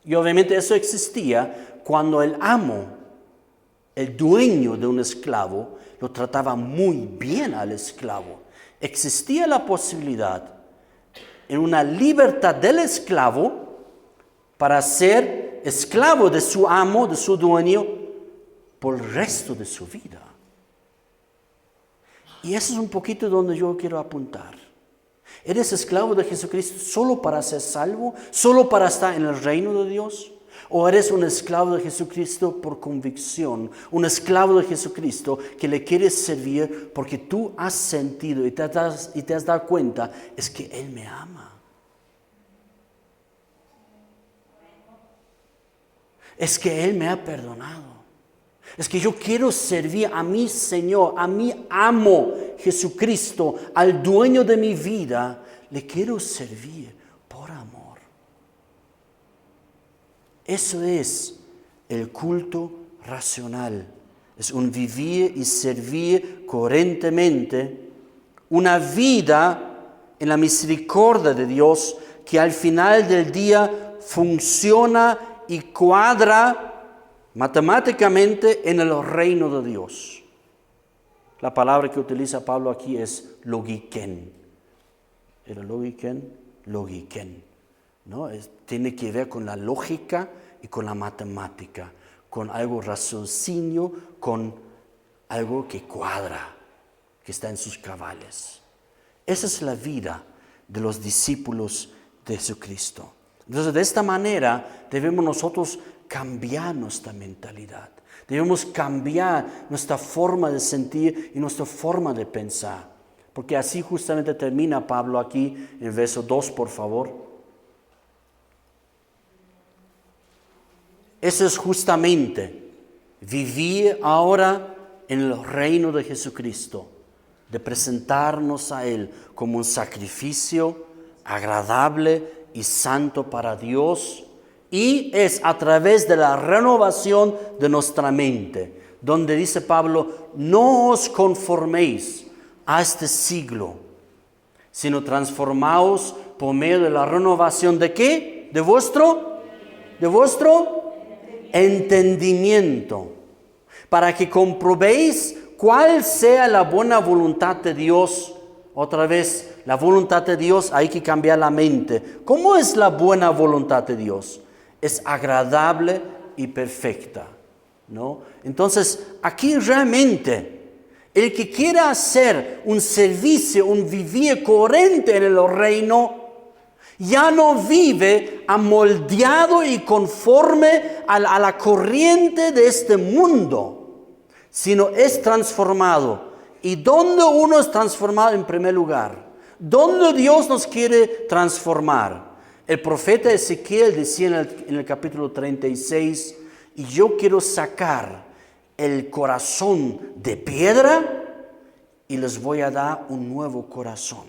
y obviamente eso existía cuando el amo, el dueño de un esclavo, lo trataba muy bien al esclavo. Existía la posibilidad en una libertad del esclavo para ser esclavo de su amo, de su dueño, por el resto de su vida. Y eso es un poquito donde yo quiero apuntar. ¿Eres esclavo de Jesucristo solo para ser salvo? ¿Solo para estar en el reino de Dios? ¿O eres un esclavo de Jesucristo por convicción? Un esclavo de Jesucristo que le quieres servir porque tú has sentido y te has dado cuenta, es que Él me ama. Es que Él me ha perdonado. Es que yo quiero servir a mi Señor, a mi amo Jesucristo, al dueño de mi vida. Le quiero servir por amor. Eso es el culto racional. Es un vivir y servir coherentemente. Una vida en la misericordia de Dios que al final del día funciona y cuadra matemáticamente en el reino de Dios. La palabra que utiliza Pablo aquí es logiken. ¿Era logiken? Logiken, ¿no? Tiene que ver con la lógica y con la matemática, con algo raciocinio, con algo que cuadra, que está en sus cabales. Esa es la vida de los discípulos de Jesucristo. Entonces, de esta manera debemos nosotros cambiar nuestra mentalidad. Debemos cambiar nuestra forma de sentir y nuestra forma de pensar. Porque así justamente termina Pablo aquí en el verso 2, por favor. Eso es justamente vivir ahora en el reino de Jesucristo, de presentarnos a Él como un sacrificio agradable y santo para Dios. Y es a través de la renovación de nuestra mente, donde dice Pablo, no os conforméis a este siglo, sino transformaos por medio de la renovación ¿de qué? De vuestro entendimiento, para que comprobéis cuál sea la buena voluntad de Dios. Otra vez, la voluntad de Dios, hay que cambiar la mente. ¿Cómo es la buena voluntad de Dios? Es agradable y perfecta, ¿no? Entonces, aquí realmente, el que quiera hacer un servicio, un vivir coherente en el reino, ya no vive amoldeado y conforme a la corriente de este mundo, sino es transformado. ¿Y dónde uno es transformado en primer lugar? ¿Dónde Dios nos quiere transformar? El profeta Ezequiel decía en el capítulo 36, y yo quiero sacar el corazón de piedra y les voy a dar un nuevo corazón.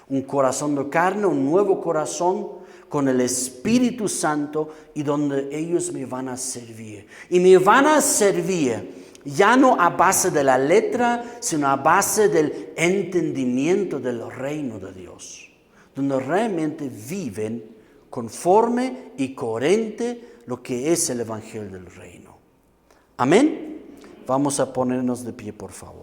Un corazón de carne, un nuevo corazón con el Espíritu Santo y donde ellos me van a servir. Y me van a servir ya no a base de la letra, sino a base del entendimiento del reino de Dios, donde realmente viven conforme y coherente lo que es el Evangelio del reino. Amén. Vamos a ponernos de pie, por favor.